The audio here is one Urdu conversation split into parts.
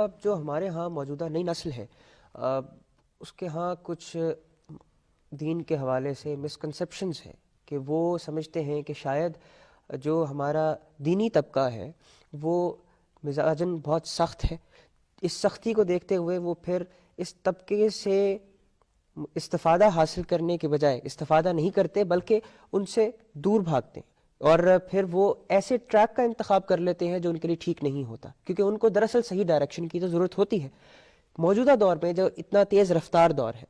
اب جو ہمارے ہاں موجودہ نئی نسل ہے اس کے ہاں کچھ دین کے حوالے سے مسکنسیپشنز ہیں کہ وہ سمجھتے ہیں کہ شاید جو ہمارا دینی طبقہ ہے وہ مزاجاً بہت سخت ہے. اس سختی کو دیکھتے ہوئے وہ پھر اس طبقے سے استفادہ حاصل کرنے کے بجائے استفادہ نہیں کرتے بلکہ ان سے دور بھاگتے ہیں اور پھر وہ ایسے ٹریک کا انتخاب کر لیتے ہیں جو ان کے لیے ٹھیک نہیں ہوتا کیونکہ ان کو دراصل صحیح ڈائریکشن کی تو ضرورت ہوتی ہے. موجودہ دور میں جو اتنا تیز رفتار دور ہے،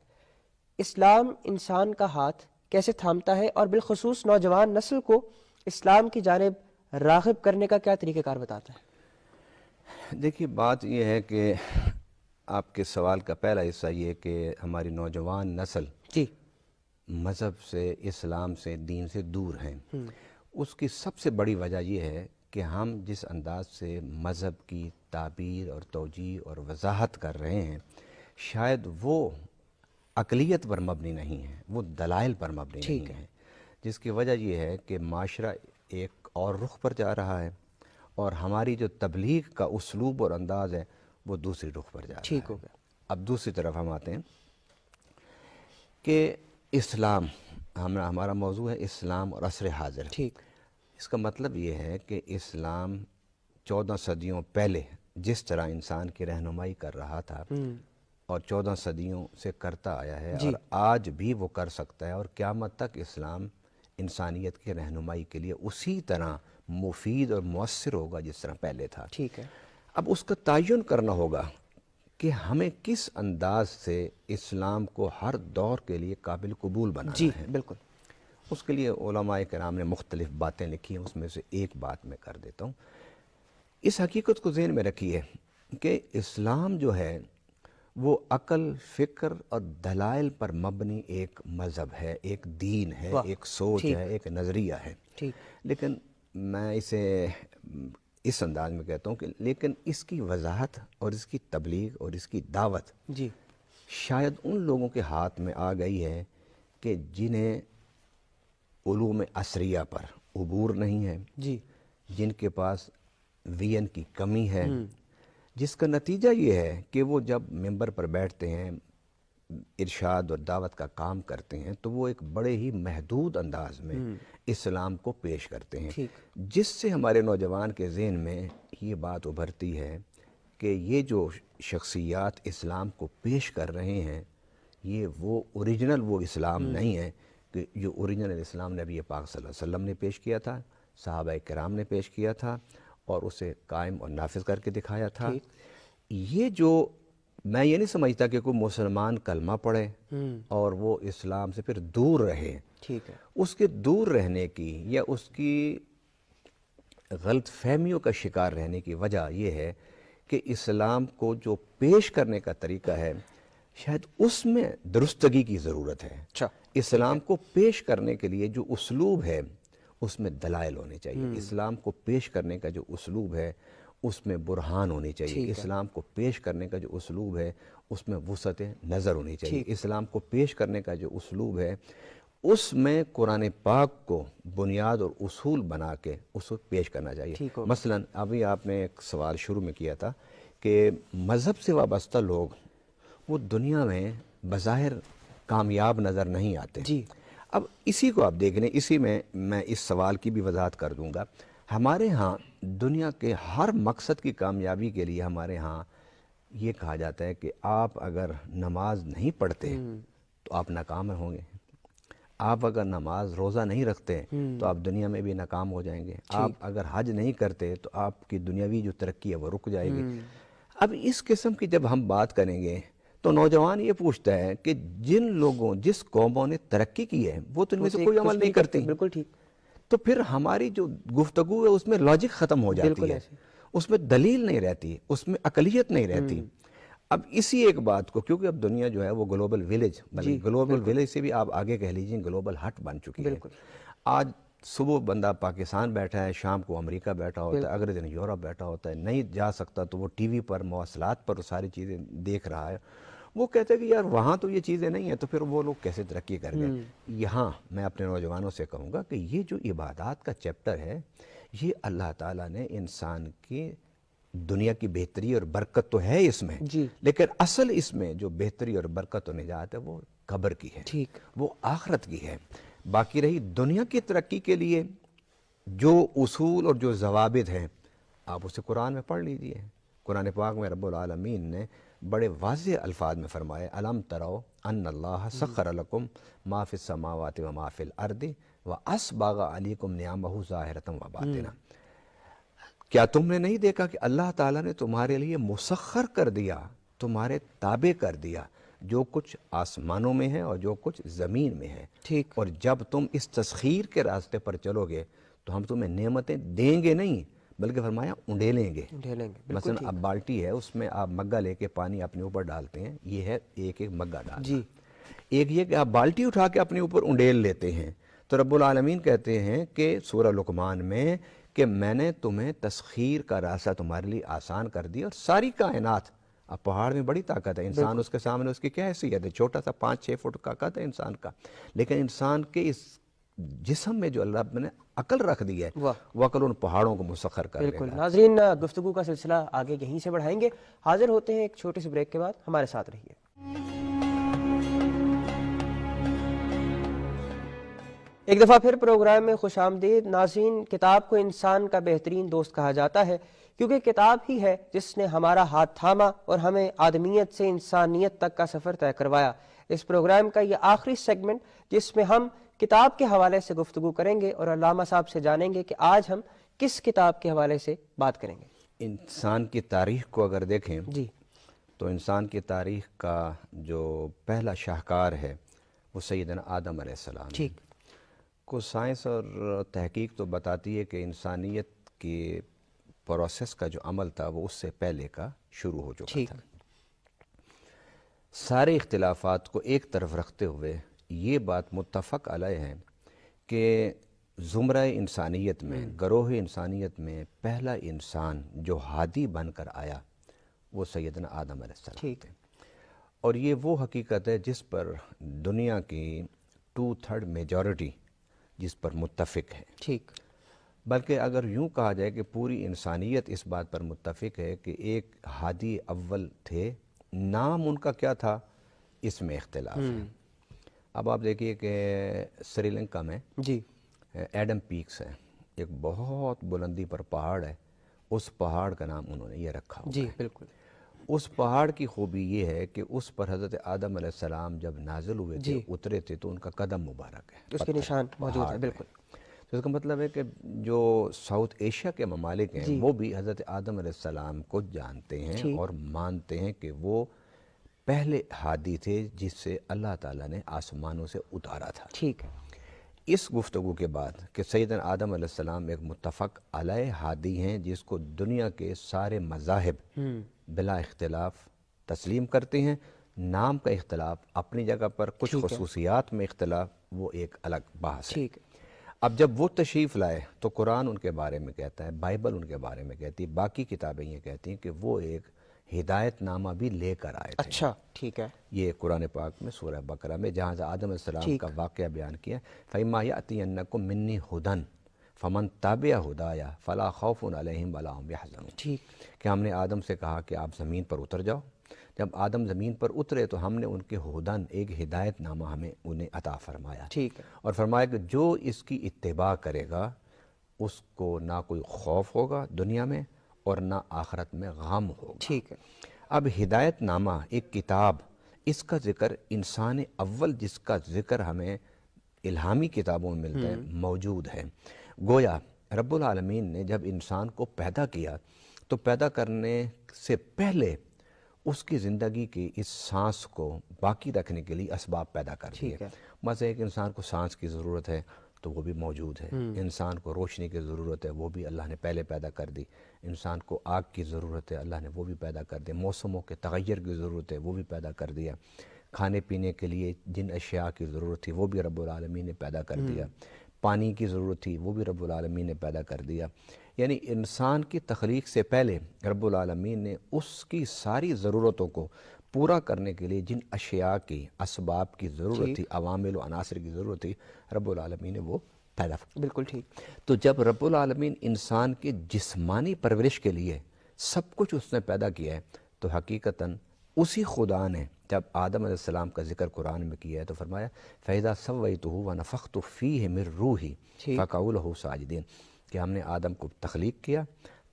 اسلام انسان کا ہاتھ کیسے تھامتا ہے اور بالخصوص نوجوان نسل کو اسلام کی جانب راغب کرنے کا کیا طریقہ کار بتاتا ہے؟ دیکھیے، بات یہ ہے کہ آپ کے سوال کا پہلا حصہ یہ کہ ہماری نوجوان نسل جی مذہب سے، اسلام سے، دین سے دور ہیں. اس کی سب سے بڑی وجہ یہ ہے کہ ہم جس انداز سے مذہب کی تعبیر اور توجیہ اور وضاحت کر رہے ہیں شاید وہ عقلیت پر مبنی نہیں ہے، وہ دلائل پر مبنی ٹھیک نہیں ہے. ہے، جس کی وجہ یہ ہے کہ معاشرہ ایک اور رخ پر جا رہا ہے اور ہماری جو تبلیغ کا اسلوب اور انداز ہے وہ دوسری رخ پر جا رہا ٹھیک ہے. ہو گیا. اب دوسری طرف ہم آتے ہیں کہ اسلام، ہمارا موضوع ہے اسلام اور عصر حاضر. ٹھیک. اس کا مطلب یہ ہے کہ اسلام 14 صدیوں پہلے جس طرح انسان کی رہنمائی کر رہا تھا اور 14 صدیوں سے کرتا آیا ہے اور جی آج بھی وہ کر سکتا ہے، اور قیامت تک اسلام انسانیت کی رہنمائی کے لیے اسی طرح مفید اور مؤثر ہوگا جس طرح پہلے تھا. ٹھیک ہے. اب اس کا تعین کرنا ہوگا کہ ہمیں کس انداز سے اسلام کو ہر دور کے لیے قابل قبول بنانا جی ہے. بالکل. اس کے لیے علماء کرام نے مختلف باتیں لکھی ہیں، اس میں سے ایک بات میں کر دیتا ہوں. اس حقیقت کو ذہن میں رکھیے کہ اسلام جو ہے وہ عقل، فکر اور دلائل پر مبنی ایک مذہب ہے، ایک دین ہے، واہ. ایک سوچ ٹھیک ہے، ایک نظریہ ہے. ٹھیک. لیکن میں اسے اس انداز میں کہتا ہوں کہ لیکن اس کی وضاحت اور اس کی تبلیغ اور اس کی دعوت جی شاید ان لوگوں کے ہاتھ میں آ گئی ہے کہ جنہیں علوم عصریہ پر عبور نہیں ہے، جی جن کے پاس وین کی کمی ہے، جس کا نتیجہ یہ ہے کہ وہ جب ممبر پر بیٹھتے ہیں، ارشاد اور دعوت کا کام کرتے ہیں تو وہ ایک بڑے ہی محدود انداز میں اسلام کو پیش کرتے ہیں، ٹھیک. جس سے ہمارے نوجوان کے ذہن میں یہ بات ابھرتی ہے کہ یہ جو شخصیات اسلام کو پیش کر رہے ہیں یہ وہ اوریجنل وہ اسلام نہیں ہے کہ جو اوریجنل اسلام نبی پاک صلی اللہ علیہ وسلم نے پیش کیا تھا، صحابہ کرام نے پیش کیا تھا اور اسے قائم اور نافذ کر کے دکھایا تھا. ٹھیک. یہ جو میں یہ نہیں سمجھتا کہ کوئی مسلمان کلمہ پڑھے اور وہ اسلام سے پھر دور رہے. ٹھیک ہے. اس کے دور رہنے کی یا اس کی غلط فہمیوں کا شکار رہنے کی وجہ یہ ہے کہ اسلام کو جو پیش کرنے کا طریقہ ہے شاید اس میں درستگی کی ضرورت ہے. اچھا. اسلام کو پیش کرنے کے لیے جو اسلوب ہے اس میں دلائل ہونے چاہیے. اسلام کو پیش کرنے کا جو اسلوب ہے اس میں برہان ہونی چاہیے. اسلام کو پیش کرنے کا جو اسلوب ہے اس میں وسعت نظر ہونی چاہیے. اسلام کو پیش کرنے کا جو اسلوب ہے اس میں قرآن پاک کو بنیاد اور اصول بنا کے اس کو پیش کرنا چاہیے. مثلا ابھی آپ نے ایک سوال شروع میں کیا تھا کہ مذہب سے وابستہ لوگ وہ دنیا میں بظاہر کامیاب نظر نہیں آتے. جی. اب اسی کو آپ دیکھ لیں، اسی میں اس سوال کی بھی وضاحت کر دوں گا. ہمارے ہاں دنیا کے ہر مقصد کی کامیابی کے لیے ہمارے ہاں یہ کہا جاتا ہے کہ آپ اگر نماز نہیں پڑھتے تو آپ ناکام ہوں گے، آپ اگر نماز روزہ نہیں رکھتے تو آپ دنیا میں بھی ناکام ہو جائیں گے، آپ اگر حج نہیں کرتے تو آپ کی دنیاوی جو ترقی ہے وہ رک جائے گی. اب اس قسم کی جب ہم بات کریں گے تو نوجوان یہ پوچھتا ہے کہ جس قوموں نے ترقی کی ہے وہ تو ان میں سے کوئی عمل نہیں کرتی. بالکل ٹھیک. تو پھر ہماری جو گفتگو ہے اس میں لاجک ختم ہو جاتی ہے، اس میں دلیل نہیں رہتی، اس میں عقلیت نہیں رہتی. اب اسی ایک بات کو کیونکہ اب دنیا جو ہے وہ گلوبل ویلیج، گلوبل ویلیج سے بھی آپ آگے کہہ لیجیے گلوبل ہٹ بن چکی ہے. آج صبح بندہ پاکستان بیٹھا ہے، شام کو امریکہ بیٹھا ہوتا ہے، اگلے دن یورپ بیٹھا ہوتا ہے، نہیں جا سکتا تو وہ ٹی وی پر مواصلات پر ساری چیزیں دیکھ رہا ہے. وہ کہتے ہیں کہ یار وہاں تو یہ چیزیں نہیں ہیں، تو پھر وہ لوگ کیسے ترقی کر گئے. یہاں میں اپنے نوجوانوں سے کہوں گا کہ یہ جو عبادات کا چیپٹر ہے یہ اللہ تعالیٰ نے انسان کی دنیا کی بہتری اور برکت تو ہے اس میں، جی لیکن اصل اس میں جو بہتری اور برکت و نجات ہے وہ قبر کی ہے، ٹھیک وہ آخرت کی ہے۔ باقی رہی دنیا کی ترقی کے لیے جو اصول اور جو ضوابط ہیں، آپ اسے قرآن میں پڑھ لیجئے۔ قرآن پاک میں رب العالمین نے بڑے واضح الفاظ میں فرمائے الم ترو ان اللہ سخر لکم ما فی السماوات و ما فی الارض واسبغ علیکم نعمہ ظاہرۃ و باطنہ۔ کیا تم نے نہیں دیکھا کہ اللہ تعالیٰ نے تمہارے لیے مسخر کر دیا، تمہارے تابع کر دیا جو کچھ آسمانوں میں ہے اور جو کچھ زمین میں ہے، ٹھیک اور جب تم اس تسخیر کے راستے پر چلو گے تو ہم تمہیں نعمتیں دیں گے نہیں بلکہ فرمایا اونڈیلیں گے۔ ڈھیلیں گے، بالکل مثلا ٹھیک اب بالٹی ہے، اس میں آپ مگا لے کے پانی اپنے اوپر ڈالتے ہیں، یہ ہے ایک ایک مگا ڈالنا۔ جی ایک یہ کہ آپ بالٹی اٹھا کے اپنے اوپر انڈیل لیتے ہیں۔ تو رب العالمین کہتے ہیں کہ سورہ لقمان میں کہ میں نے تمہیں تسخیر کا راستہ تمہارے لیے آسان کر دیا، اور ساری کائنات، اب پہاڑ میں بڑی طاقت ہے، انسان اس کے سامنے اس کی کیا حیثیت ہے، چھوٹا سا 5-6 فٹ کا قد ہے انسان کا، لیکن انسان کے اس جسم میں جو اللہ نے عقل رکھ دی ہے واہ، وہ عقل ان پہاڑوں کو مسخر کر دے بالکل۔ گا۔ ناظرین، گفتگو کا سلسلہ آگے یہیں سے بڑھائیں گے، حاضر ہوتے ہیں ایک چھوٹے سے بریک کے بعد، ہمارے ساتھ رہیے۔ ایک دفعہ پھر پروگرام میں خوش آمدید ناظرین۔ کتاب کو انسان کا بہترین دوست کہا جاتا ہے کیونکہ کتاب ہی ہے جس نے ہمارا ہاتھ تھاما اور ہمیں آدمیت سے انسانیت تک کا سفر طے کروایا۔ اس پروگرام کا یہ آخری سیگمنٹ جس میں ہم کتاب کے حوالے سے گفتگو کریں گے اور علامہ صاحب سے جانیں گے کہ آج ہم کس کتاب کے حوالے سے بات کریں گے۔ انسان کی تاریخ کو اگر دیکھیں جی تو انسان کی تاریخ کا جو پہلا شاہکار ہے وہ سیدنا آدم علیہ السلام ہے۔ ٹھیک، کو سائنس اور تحقیق تو بتاتی ہے کہ انسانیت کے پروسیس کا جو عمل تھا وہ اس سے پہلے کا شروع ہو چکا ٹھیک، تھا۔ سارے اختلافات کو ایک طرف رکھتے ہوئے یہ بات متفق علیہ ہے کہ زمرہ انسانیت میں، گروہ انسانیت میں پہلا انسان جو ہادی بن کر آیا وہ سیدنا آدم علیہ السلام ٹھیک، تھے، اور یہ وہ حقیقت ہے جس پر دنیا کی 2/3 میجورٹی جس پر متفق ہے۔ ٹھیک، بلکہ اگر یوں کہا جائے کہ پوری انسانیت اس بات پر متفق ہے کہ ایک ہادی اول تھے، نام ان کا کیا تھا اس میں اختلاف ہے۔ اب آپ دیکھیے کہ سری لنکا میں جی ایڈم پیکس ہے، ایک بہت بلندی پر پہاڑ ہے، اس پہاڑ کا نام انہوں نے یہ رکھا ہوا جی ہے۔ بالکل، اس پہاڑ کی خوبی یہ ہے کہ اس پر حضرت آدم علیہ السلام جب نازل ہوئے تھے، جی، اترے تھے، تو ان کا قدم مبارک ہے، اس کے پتھر نشان موجود پہاڑ ہیں، پہ۔ بالکل۔ تو اس کا مطلب ہے کہ جو ساؤتھ ایشیا کے ممالک ہیں جی وہ بھی حضرت آدم علیہ السلام کو جانتے ہیں ٹھیک، اور مانتے ہیں کہ وہ پہلے ہادی تھے جس سے اللہ تعالیٰ نے آسمانوں سے اتارا تھا۔ ٹھیک ہے، اس گفتگو کے بعد کہ سیدنا آدم علیہ السلام ایک متفق علیہ ہادی ہیں جس کو دنیا کے سارے مذاہب بلا اختلاف تسلیم کرتے ہیں، نام کا اختلاف اپنی جگہ پر، کچھ ٹھیک ہے، خصوصیات میں اختلاف وہ ایک الگ بحث ہے۔ ٹھیک ہے، اب جب وہ تشریف لائے تو قرآن ان کے بارے میں کہتا ہے، بائبل ان کے بارے میں کہتی ہے، باقی کتابیں یہ کہتی ہیں کہ وہ ایک ہدایت نامہ بھی لے کر آئے تھے۔ اچھا ٹھیک ہے، یہ قرآن پاک میں سورہ بقرہ میں جہاں سے آدم علیہ السلام ٹھیک، کا واقعہ بیان کیا، فَإِمَّا يَأْتِيَنَّكُم مِّنِّي هُدًى فَمَن تَبِعَ هُدَايَ فَلَا خَوْفٌ عَلَيْهِمْ وَلَا هُمْ يَحْزَنُونَ۔ ٹھیک، کہ ہم نے آدم سے کہا کہ آپ زمین پر اتر جاؤ، جب آدم زمین پر اترے تو ہم نے ان کے ہدن، ایک ہدایت نامہ ہمیں انہیں عطا فرمایا، ٹھیک ہے، اور فرمایا کہ جو اس کی اتباع کرے گا اس کو نہ کوئی خوف ہوگا دنیا میں اور نہ آخرت میں غم ہوگا۔ ٹھیک ہے، اب ہدایت نامہ ایک کتاب، اس کا ذکر انسان اول جس کا ذکر ہمیں الہامی کتابوں میں ملتا ہے موجود ہے۔ گویا رب العالمین نے جب انسان کو پیدا کیا تو پیدا کرنے سے پہلے اس کی زندگی کی اس سانس کو باقی رکھنے کے لیے اسباب پیدا کر دیے۔ ٹھیک ہے، مثلا ایک انسان کو سانس کی ضرورت ہے تو وہ بھی موجود ہے، انسان کو روشنی کی ضرورت ہے وہ بھی اللہ نے پہلے پیدا کر دی، انسان کو آگ کی ضرورت ہے اللہ نے وہ بھی پیدا کر دی، موسموں کے تغیر کی ضرورت ہے وہ بھی پیدا کر دیا، کھانے پینے کے لیے جن اشیاء کی ضرورت تھی وہ بھی رب العالمین نے پیدا کر دیا، پانی کی ضرورت تھی وہ بھی رب العالمین نے پیدا کر دیا۔ یعنی انسان کی تخلیق سے پہلے رب العالمین نے اس کی ساری ضرورتوں کو پورا کرنے کے لیے جن اشیاء کی، اسباب کی ضرورت تھی، عوامل و عناصر کی ضرورت تھی، رب العالمین نے وہ پیدا۔ بالکل ٹھیک، تو جب رب العالمین انسان کے جسمانی پرورش کے لیے سب کچھ اس نے پیدا کیا ہے، تو حقیقتاً اسی خدا نے جب آدم علیہ السلام کا ذکر قرآن میں کیا ہے تو فرمایا فَإِذَا سَوَّيْتُهُ وَنَفَخْتُ فِيهِ مِن رُوحِي فَقَعُوا لَهُ سَاجِدِينَ، کہ ہم نے آدم کو تخلیق کیا،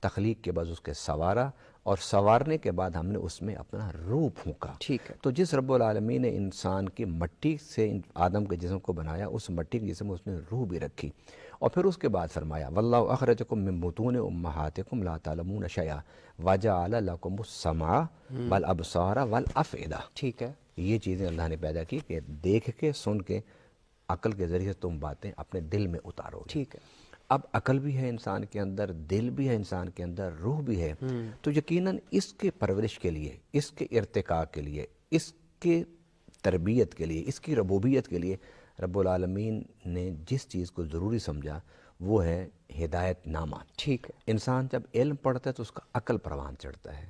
تخلیق کے بعد اس کے سوارا، اور سوارنے کے بعد ہم نے اس میں اپنا روح پھونکا۔ ٹھیک ہے، تو جس رب العالمین نے انسان کی مٹی سے آدم کے جسم کو بنایا، اس مٹی کے جسم میں اس نے روح بھی رکھی، اور پھر اس کے بعد فرمایا واللہ اخرجکم من بطون امہاتکم لا تعلمون شیئا وجعل لکم السمع والابصار والافئدہ۔ ٹھیک ہے، یہ چیزیں اللہ نے پیدا کی کہ دیکھ کے سن کے عقل کے ذریعے سے تم باتیں اپنے دل میں اتارو گے۔ ٹھیک ہے، اب عقل بھی ہے انسان کے اندر، دل بھی ہے انسان کے اندر، روح بھی ہے، تو یقیناً اس کے پرورش کے لیے، اس کے ارتقاء کے لیے، اس کے تربیت کے لیے، اس کی ربوبیت کے لیے رب العالمین نے جس چیز کو ضروری سمجھا وہ ہے ہدایت نامہ۔ ٹھیک ہے، انسان جب علم پڑھتا ہے تو اس کا عقل پروان چڑھتا ہے،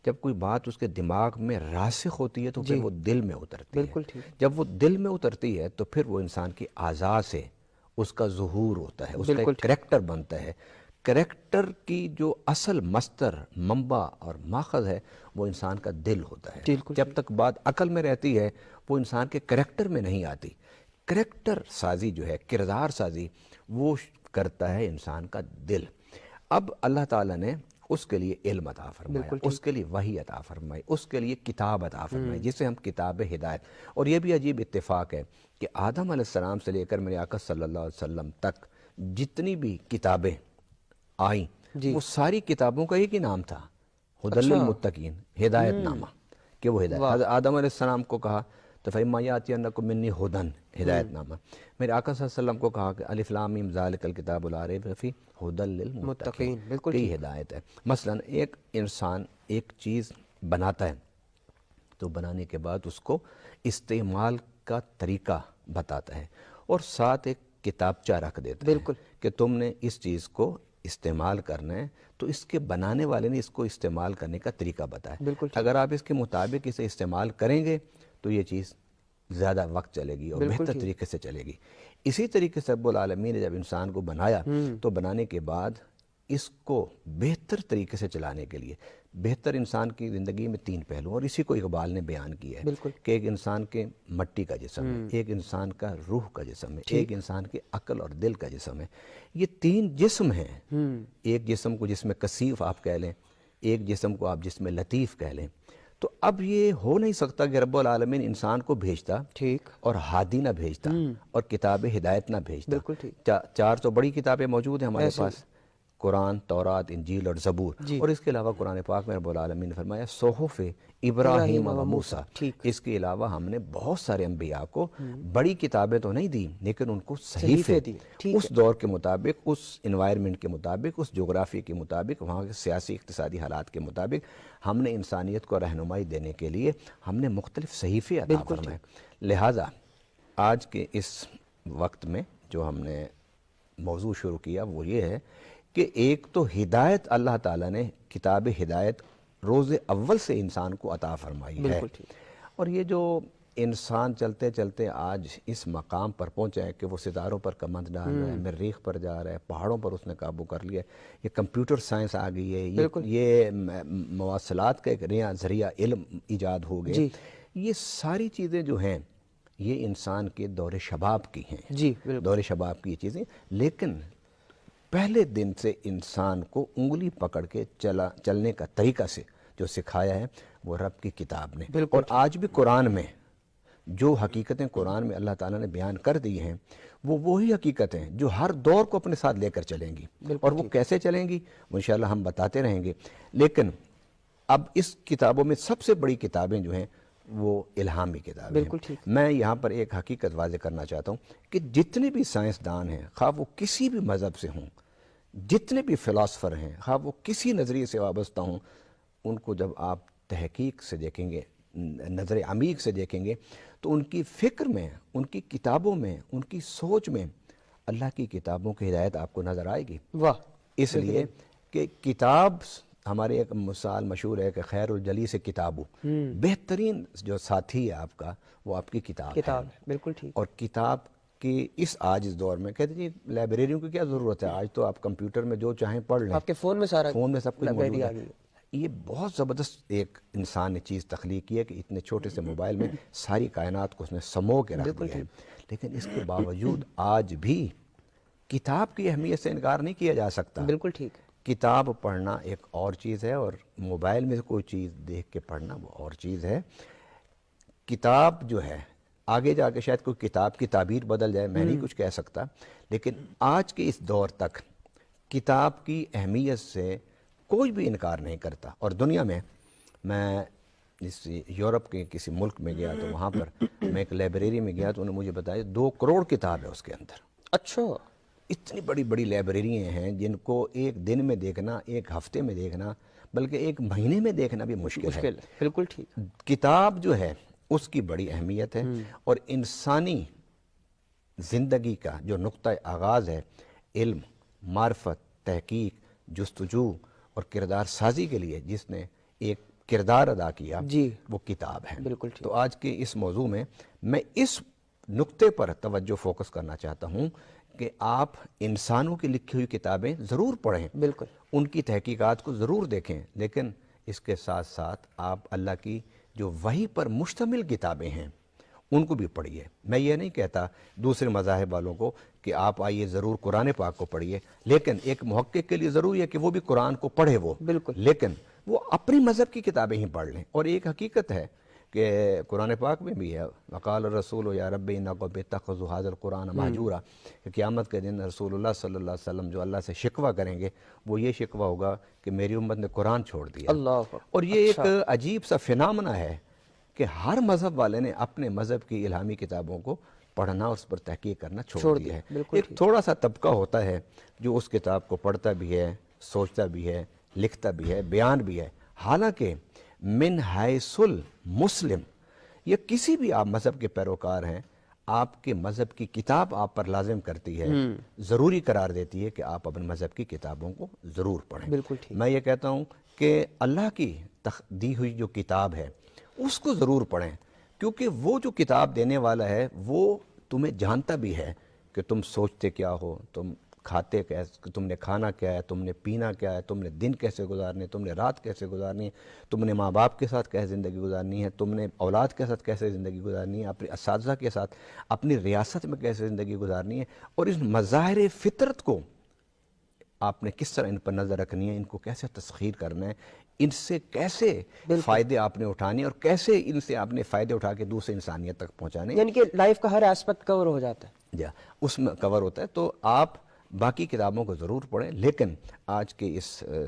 جب کوئی بات اس کے دماغ میں راسخ ہوتی ہے تو پھر وہ دل میں اترتی ہے، بالکل ٹھیک، جب وہ دل میں اترتی ہے تو پھر وہ انسان کی اعضاء سے اس کا ظہور ہوتا ہے، اس کا ایک کریکٹر بنتا ہے۔ کریکٹر کی جو اصل مصدر، منبع اور ماخذ ہے وہ انسان کا دل ہوتا ہے۔ جب تک بات عقل میں رہتی ہے وہ انسان کے کریکٹر میں نہیں آتی۔ کریکٹر سازی جو ہے، کردار سازی، وہ کرتا ہے انسان کا دل۔ اب اللہ تعالیٰ نے اس کے لیے علم عطا فرمایا، اس کے لیے وحی عطا فرمائی، اس کے لیے کتاب عطا فرمائی جسے ہم کتاب ہدایت۔ اور یہ بھی عجیب اتفاق ہے کہ آدم علیہ السلام سے لے کر میرے آقا صلی اللہ علیہ وسلم تک جتنی بھی کتابیں آئیں وہ ساری کتابوں کا ایک ہی نام تھا، ہدی للمتقین، ہدایت نامہ، کہ وہ ہدایت۔ حضرت آدم علیہ السلام کو کہا تو فَإِمَّا يَأْتِيَنَّكُم مِّنِّي هُدًى، ہدایت نامہ۔ میرے آقا صلی اللہ علیہ وسلم کو کہا کہ الف لام میم ذالک الکتاب لا ریب فیہ ھدی للمتقین، بالکل یہ ہدایت ہے۔ مثلا ایک انسان ایک چیز بناتا ہے تو بنانے کے بعد اس کو استعمال کا طریقہ بتاتا ہے اور ساتھ ایک کتابچہ رکھ دیتا ہے کہ تم نے اس چیز کو استعمال کرنا ہے، تو اس کے بنانے والے نے اس کو استعمال کرنے کا طریقہ بتایا۔ اگر آپ اس کے مطابق اسے استعمال کریں گے تو یہ چیز زیادہ وقت چلے گی اور بہتر طریقے سے چلے گی۔ اسی طریقے سے رب العالمین نے جب انسان کو بنایا تو بنانے کے بعد اس کو بہتر طریقے سے چلانے کے لیے، بہتر انسان کی زندگی میں تین پہلو، اور اسی کو اقبال نے بیان کیا ہے کہ ایک انسان کے مٹی کا جسم ہے، ایک انسان کا روح کا جسم ہے، ایک انسان کے عقل اور دل کا جسم ہے۔ یہ تین جسم ہیں، ایک جسم کو جسم کثیف آپ کہہ لیں، ایک جسم کو آپ جسم لطیف کہہ لیں۔ تو اب یہ ہو نہیں سکتا کہ رب العالمین انسان کو بھیجتا اور ہادی نہ بھیجتا اور کتاب ہدایت نہ بھیجتا۔ چار تو بڑی کتابیں موجود ہیں ہمارے پاس، قرآن، تورات، انجیل اور زبور، اور اس کے علاوہ قرآن پاک میں رب العالمین نے فرمایا صحف ابراہیم و موسیٰ۔ اس کے علاوہ ہم نے بہت سارے انبیاء کو بڑی کتابیں تو نہیں دی لیکن ان کو صحیفے دی، اس دور کے مطابق، اس انوائرمنٹ کے مطابق، اس جغرافی کے مطابق، وہاں کے سیاسی اقتصادی حالات کے مطابق ہم نے انسانیت کو رہنمائی دینے کے لیے ہم نے مختلف صحیفے عطا فرمائے۔ لہٰذا آج کے اس وقت میں جو ہم نے موضوع شروع کیا وہ یہ ہے کہ ایک تو ہدایت اللہ تعالیٰ نے کتاب ہدایت روز اول سے انسان کو عطا فرمائی ہے، اور یہ جو انسان چلتے چلتے آج اس مقام پر پہنچا ہے کہ وہ ستاروں پر کمند ڈال رہا ہے، مریخ پر جا رہا ہے، پہاڑوں پر اس نے قابو کر لیا ہے، یہ کمپیوٹر سائنس آ گئی ہے، یہ مواصلات کا ایک نیا ذریعہ علم ایجاد ہو گئے، یہ ساری چیزیں جو ہیں یہ انسان کے دور شباب کی ہیں، دور شباب کی یہ چیزیں، لیکن پہلے دن سے انسان کو انگلی پکڑ کے چلنے کا طریقہ سے جو سکھایا ہے وہ رب کی کتاب نے۔ اور آج بھی قرآن میں جو حقیقتیں قرآن میں اللہ تعالیٰ نے بیان کر دی ہیں وہ وہی حقیقتیں ہیں جو ہر دور کو اپنے ساتھ لے کر چلیں گی، اور وہ کیسے چلیں گی وہ انشاءاللہ ہم بتاتے رہیں گے۔ لیکن اب اس کتابوں میں سب سے بڑی کتابیں جو ہیں وہ الہامی کتابیں ہیں۔ میں یہاں پر ایک حقیقت واضح کرنا چاہتا ہوں کہ جتنے بھی سائنسدان ہیں، خواہ وہ کسی بھی مذہب سے ہوں، جتنے بھی فلاسفر ہیں، خواہ وہ کسی نظریے سے وابستہ ہوں، ان کو جب آپ تحقیق سے دیکھیں گے، نظر عمیق سے دیکھیں گے تو ان کی فکر میں، ان کی کتابوں میں، ان کی سوچ میں اللہ کی کتابوں کی ہدایت آپ کو نظر آئے گی۔ اس لیے کہ کتاب، ہمارے ایک مثال مشہور ہے کہ خیر الجلیس کتابو، بہترین جو ساتھی ہے آپ کا وہ آپ کی کتاب ہے۔ بالکل ٹھیک۔ اور کتاب کی آج اس دور میں کہتے ہیں لائبریریوں کی کیا ضرورت ہے، آج تو آپ کمپیوٹر میں جو چاہیں پڑھ لیں، آپ کے فون میں سارا، فون میں سب کچھ موجود ہے۔ یہ بہت زبردست ایک انسان نے چیز تخلیق کی ہے کہ اتنے چھوٹے سے موبائل میں ساری کائنات کو اس نے سمو کے رکھ دیا ہے، لیکن اس کے باوجود آج بھی کتاب کی اہمیت سے انکار نہیں کیا جا سکتا۔ بالکل ٹھیک ہے۔ کتاب پڑھنا ایک اور چیز ہے اور موبائل میں کوئی چیز دیکھ کے پڑھنا وہ اور چیز ہے۔ کتاب جو ہے آگے جا کے شاید کوئی کتاب کی تعبیر بدل جائے، میں نہیں کچھ کہہ سکتا، لیکن آج کے اس دور تک کتاب کی اہمیت سے کوئی بھی انکار نہیں کرتا۔ اور دنیا میں اس یورپ کے کسی ملک میں گیا تو وہاں پر میں ایک لائبریری میں گیا تو انہوں نے مجھے بتایا 2 کروڑ کتاب ہے اس کے اندر۔ اچھا، اتنی بڑی بڑی لائبریریاں ہیں جن کو ایک دن میں دیکھنا، ایک ہفتے میں دیکھنا، بلکہ ایک مہینے میں دیکھنا بھی مشکل ہے۔ بالکل ٹھیک۔ کتاب جو ہے اس کی بڑی اہمیت ہے، اور انسانی زندگی کا جو نقطہ آغاز ہے علم، معرفت، تحقیق، جستجو اور کردار سازی کے لیے جس نے ایک کردار ادا کیا جی، وہ کتاب ہے۔ بالکل ٹھیک۔ تو آج کے اس موضوع میں میں اس نقطے پر توجہ فوکس کرنا چاہتا ہوں کہ آپ انسانوں کی لکھی ہوئی کتابیں ضرور پڑھیں، بالکل، ان کی تحقیقات کو ضرور دیکھیں، لیکن اس کے ساتھ ساتھ آپ اللہ کی جو وحی پر مشتمل کتابیں ہیں ان کو بھی پڑھیے۔ میں یہ نہیں کہتا دوسرے مذاہب والوں کو کہ آپ آئیے ضرور قرآن پاک کو پڑھیے، لیکن ایک محقق کے لیے ضروری ہے کہ وہ بھی قرآن کو پڑھے، وہ بالکل، لیکن وہ اپنی مذہب کی کتابیں ہی پڑھ لیں۔ اور ایک حقیقت ہے کہ قرآن پاک میں بھی ہے وقال الرسول یا رب انک اتخذوا ھذا القرآن مہجورا، کہ قیامت کے دن رسول اللہ صلی اللہ علیہ وسلم جو اللہ سے شکوہ کریں گے وہ یہ شکوہ ہوگا کہ میری امت نے قرآن چھوڑ دیا۔ اللہ، اور یہ ایک عجیب سا فنامنا ہے کہ ہر مذہب والے نے اپنے مذہب کی الہامی کتابوں کو پڑھنا اور اس پر تحقیق کرنا چھوڑ دیا ہے۔ ایک تھوڑا سا طبقہ ہوتا ہے جو اس کتاب کو پڑھتا بھی ہے، سوچتا بھی ہے، لکھتا بھی ہے، بیان بھی ہے، حالانکہ من حیث المسلم یہ کسی بھی آپ مذہب کے پیروکار ہیں، آپ کے مذہب کی کتاب آپ پر لازم کرتی ہے، ضروری قرار دیتی ہے کہ آپ اپنے مذہب کی کتابوں کو ضرور پڑھیں۔ بالکل ٹھیک۔ میں یہ کہتا ہوں کہ اللہ کی دی ہوئی جو کتاب ہے اس کو ضرور پڑھیں، کیونکہ وہ جو کتاب دینے والا ہے وہ تمہیں جانتا بھی ہے کہ تم سوچتے کیا ہو، تم کھاتے کیسے، تم نے کھانا کیا ہے، تم نے پینا کیا ہے، تم نے دن کیسے گزارنے ہے، تم نے رات کیسے گزارنی ہے، تم نے ماں باپ کے ساتھ کیسے زندگی گزارنی ہے، تم نے اولاد کے ساتھ کیسے زندگی گزارنی ہے، اپنے اساتذہ کے ساتھ اپنی ریاست میں کیسے زندگی گزارنی ہے، اور اس مظاہر فطرت کو آپ نے کس طرح ان پر نظر رکھنی ہے، ان کو کیسے تسخیر کرنا ہے، ان سے کیسے فائدے آپ نے اٹھانے اور کیسے ان سے آپ نے فائدے اٹھا کے دوسرے انسانیت تک پہنچانے، یعنی کہ لائف کا ہر ایسپیکٹ کور ہو جاتا ہے۔ جا اس میں کور ہوتا ہے۔ تو آپ باقی کتابوں کو ضرور پڑھیں، لیکن آج کے اس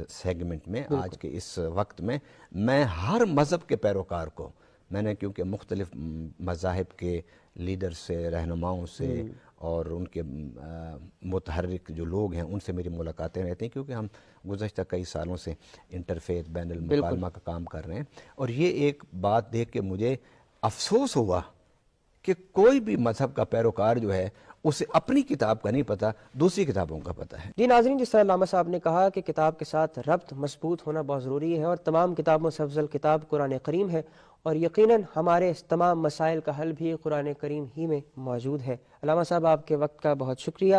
سیگمنٹ میں، آج کے اس وقت میں ہر مذہب کے پیروکار کو، میں نے کیونکہ مختلف مذاہب کے لیڈر سے، رہنماؤں سے اور ان کے متحرک جو لوگ ہیں ان سے میری ملاقاتیں رہتی ہیں، کیونکہ ہم گزشتہ کئی سالوں سے انٹرفیت بین المکالمہ کا کام کر رہے ہیں، اور یہ ایک بات دیکھ کے مجھے افسوس ہوا کہ کوئی بھی مذہب کا پیروکار جو ہے اسے اپنی کتاب کا نہیں پتہ، دوسری کتابوں کا پتہ ہے۔ جی ناظرین، جس طرح علامہ صاحب نے کہا کہ کتاب کے ساتھ ربط مضبوط ہونا بہت ضروری ہے، اور تمام کتابوں سے افضل کتاب قرآن کریم ہے، اور یقیناً ہمارے اس تمام مسائل کا حل بھی قرآن کریم ہی میں موجود ہے۔ علامہ صاحب، آپ کے وقت کا بہت شکریہ۔